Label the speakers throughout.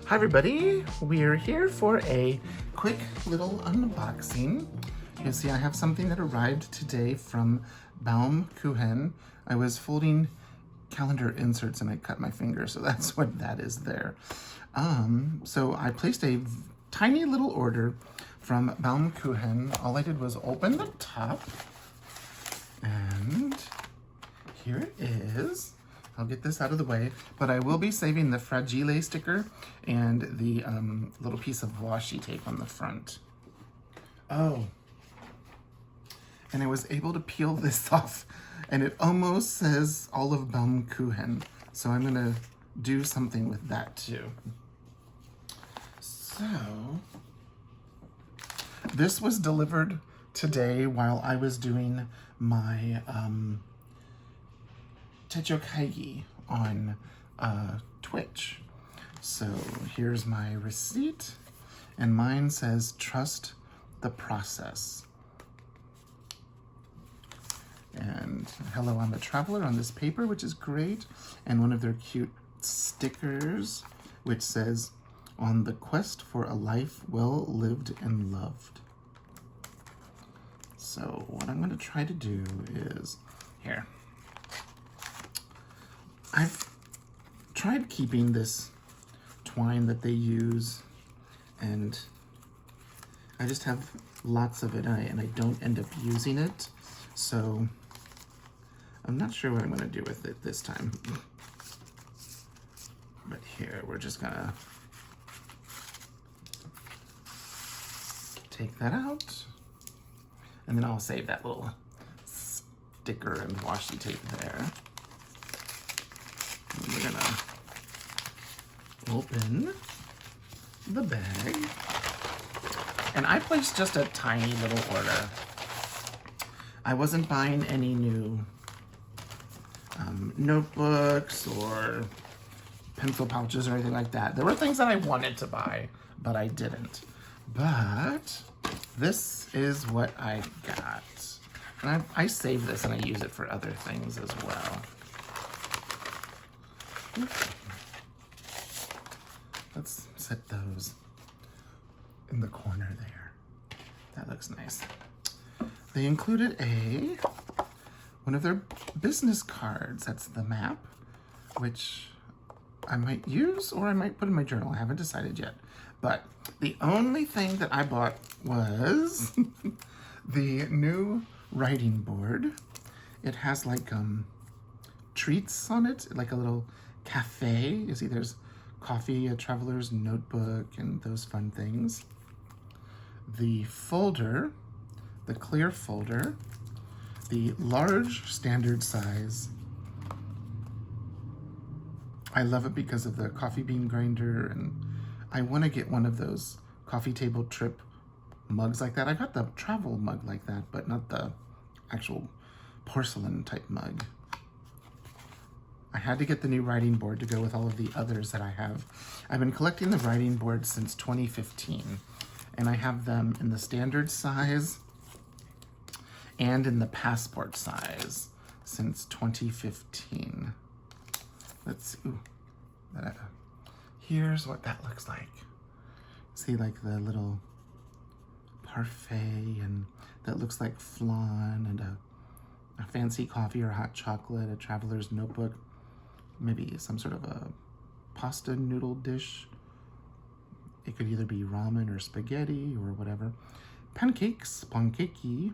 Speaker 1: Hi everybody, we're here for a quick little unboxing. You can see I have something that arrived today from Baum-Kuchen. I was folding calendar inserts and I cut my finger, so that's what that is there. So I placed a tiny little order from Baum-Kuchen. All I did was open the top, and here it is. I'll get this out of the way, but I will be saving the Fragile sticker and the little piece of washi tape on the front. Oh, and I was able to peel this off, and it almost says all of Baum-Kuchen, so I'm gonna do something with that too. So, this was delivered today while I was doing my Techokaigi on Twitch. So here's my receipt, and mine says trust the process. And hello, I'm a traveler on this paper, which is great, and one of their cute stickers which says on the quest for a life well lived and loved. So what I'm going to try to do is here. I've tried keeping this twine that they use, and I just have lots of it, and I don't end up using it, so I'm not sure what I'm going to do with it this time. But here, we're just going to take that out, and then I'll save that little sticker and washi tape there. We're gonna open the bag, and I placed just a tiny little order. I wasn't buying any new notebooks or pencil pouches or anything like that. There were things that I wanted to buy, but I didn't. But this is what I got. And I save this and I use it for other things as well. Let's set those in the corner there. That looks nice. They included one of their business cards. That's the map, which I might use or I might put in my journal. I haven't decided yet. But the only thing that I bought was the new writing board. It has like treats on it, like a little cafe. You see there's coffee, a traveler's notebook, and those fun things. The folder, the clear folder, the large standard size. I love it because of the coffee bean grinder, and I want to get one of those coffee table trip mugs like that. I got the travel mug like that, but not the actual porcelain type mug. I had to get the new writing board to go with all of the others that I have. I've been collecting the writing boards since 2015, and I have them in the standard size and in the passport size since 2015. Let's see. Ooh, here's what that looks like. See, like the little parfait, and that looks like flan, and a fancy coffee or hot chocolate, a traveler's notebook, maybe some sort of a pasta noodle dish. It could either be ramen or spaghetti or whatever. Pancakes, pankeki.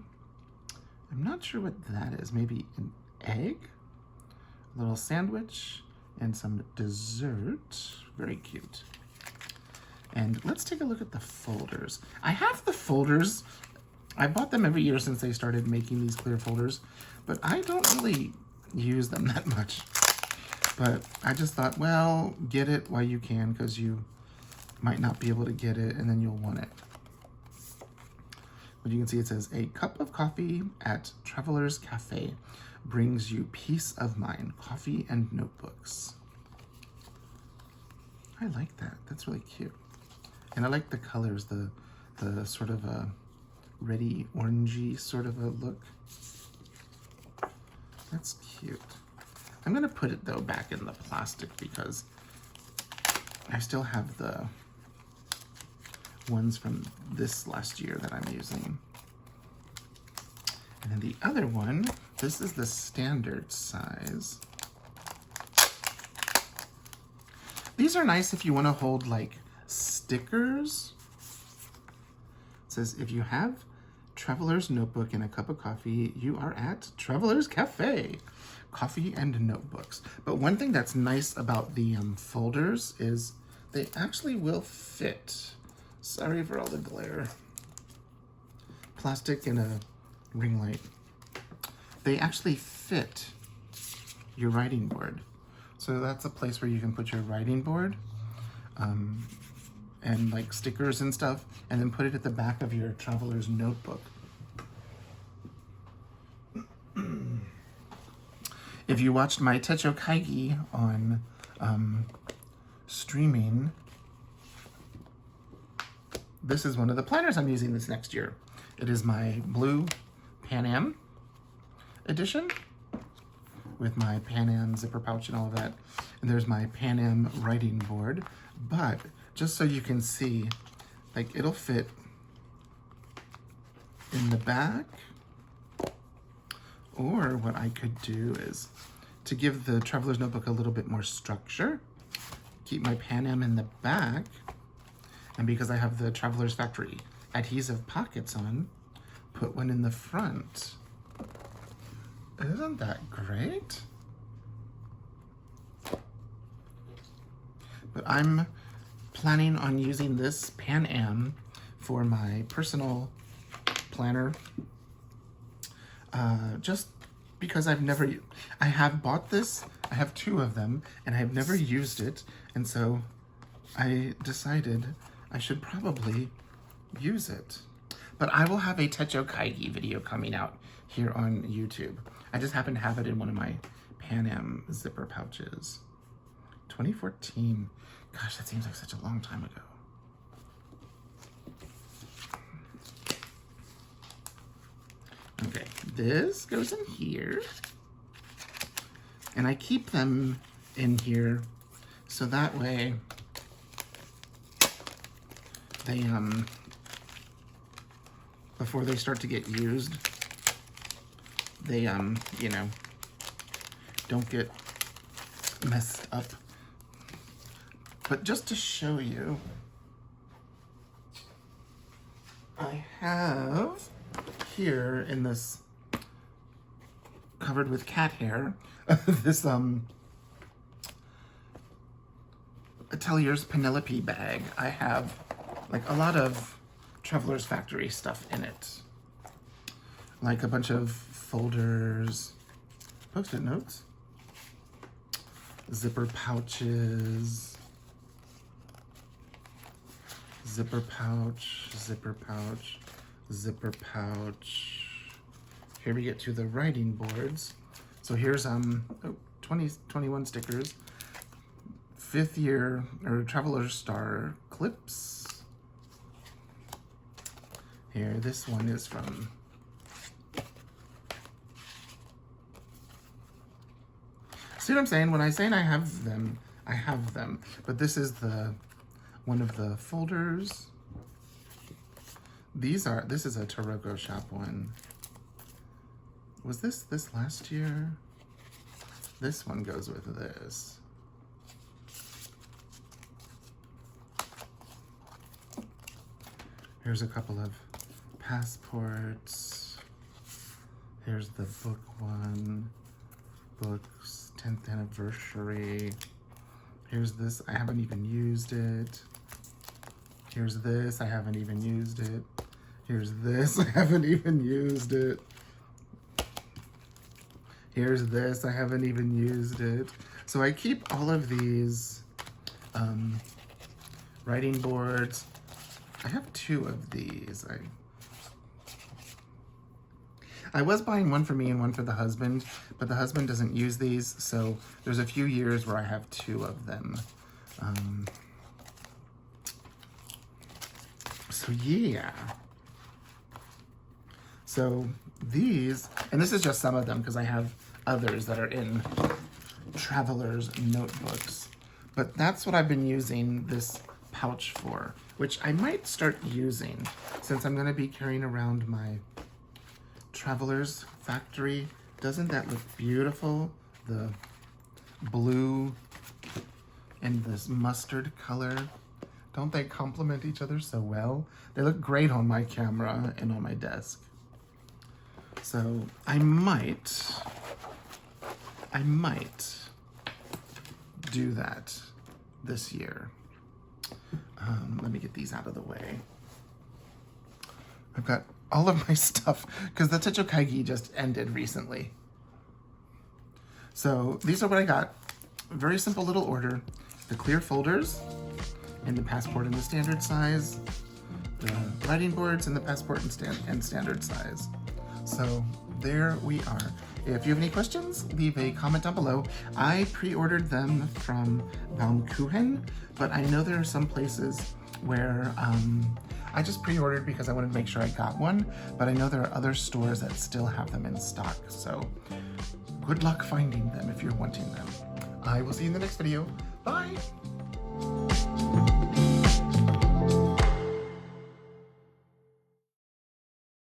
Speaker 1: I'm not sure what that is. Maybe an egg, a little sandwich, and some dessert. Very cute. And let's take a look at the folders. I have the folders. I bought them every year since they started making these clear folders, but I don't really use them that much. But I just thought, well, get it while you can, because you might not be able to get it, and then you'll want it. But you can see it says, a cup of coffee at Traveler's Cafe brings you peace of mind, coffee and notebooks. I like that. That's really cute. And I like the colors, the sort of a reddy orangey sort of a look. That's cute. I'm gonna put it though back in the plastic because I still have the ones from this last year that I'm using. And then the other one, this is the standard size. These are nice if you want to hold like stickers. It says, if you have Traveler's Notebook and a cup of coffee, you are at Traveler's Cafe. Coffee and notebooks. But one thing that's nice about the folders is they actually will fit. Sorry for all the glare. Plastic and a ring light. They actually fit your writing board. So that's a place where you can put your writing board and like stickers and stuff, and then put it at the back of your Traveler's Notebook. If you watched my Techo Kaigi on streaming, this is one of the planners I'm using this next year. It is my blue Pan Am edition with my Pan Am zipper pouch and all of that. And there's my Pan Am writing board. But just so you can see, like it'll fit in the back. Or what I could do is to give the Traveler's Notebook a little bit more structure, keep my Pan Am in the back, and because I have the Traveler's Factory adhesive pockets on, put one in the front. Isn't that great? But I'm planning on using this Pan Am for my personal planner, just because I have bought this, I have 2 of them, and I've never used it, and so I decided I should probably use it. But I will have a Techo Kaigi video coming out here on YouTube. I just happen to have it in one of my Pan Am zipper pouches. 2014. Gosh, that seems like such a long time ago. Okay, this goes in here. And I keep them in here so that way they, before they start to get used, they, you know, don't get messed up. But just to show you, I have here in this covered with cat hair, this Atelier's Penelope bag. I have like a lot of Traveler's Factory stuff in it. Like a bunch of folders, post-it notes, zipper pouches, zipper pouch, zipper pouch, zipper pouch. Here we get to the writing boards. So here's 21 stickers, 5th year or Traveler Star clips. Here, this one is from see what I'm saying? When I say I have them, I have them. But this is one of the folders. This is a Taroko Shop one. Was this last year? This one goes with this. Here's a couple of passports. Here's the book one. Books, 10th anniversary. Here's this, I haven't even used it. Here's this, I haven't even used it. Here's this, I haven't even used it. Here's this, I haven't even used it. So I keep all of these writing boards. I have 2 of these. I was buying one for me and one for the husband, but the husband doesn't use these, so there's a few years where I have 2 of them. So yeah. So these, and this is just some of them because I have others that are in Traveler's Notebooks, But that's what I've been using this pouch for, which I might start using since I'm gonna be carrying around my Traveler's Factory. Doesn't that look beautiful? The blue and this mustard color. Don't they complement each other so well? They look great on my camera and on my desk. So I might do that this year. Let me get these out of the way. I've got all of my stuff because the Techokaigi just ended recently. So these are what I got. Very simple little order. The clear folders and the passport in the standard size, the writing boards and the passport in standard size. So there we are. If you have any questions, leave a comment down below. I pre-ordered them from Baum-Kuchen, but I know there are some places where I just pre-ordered because I wanted to make sure I got one, but I know there are other stores that still have them in stock. So good luck finding them if you're wanting them. I will see you in the next video. Bye!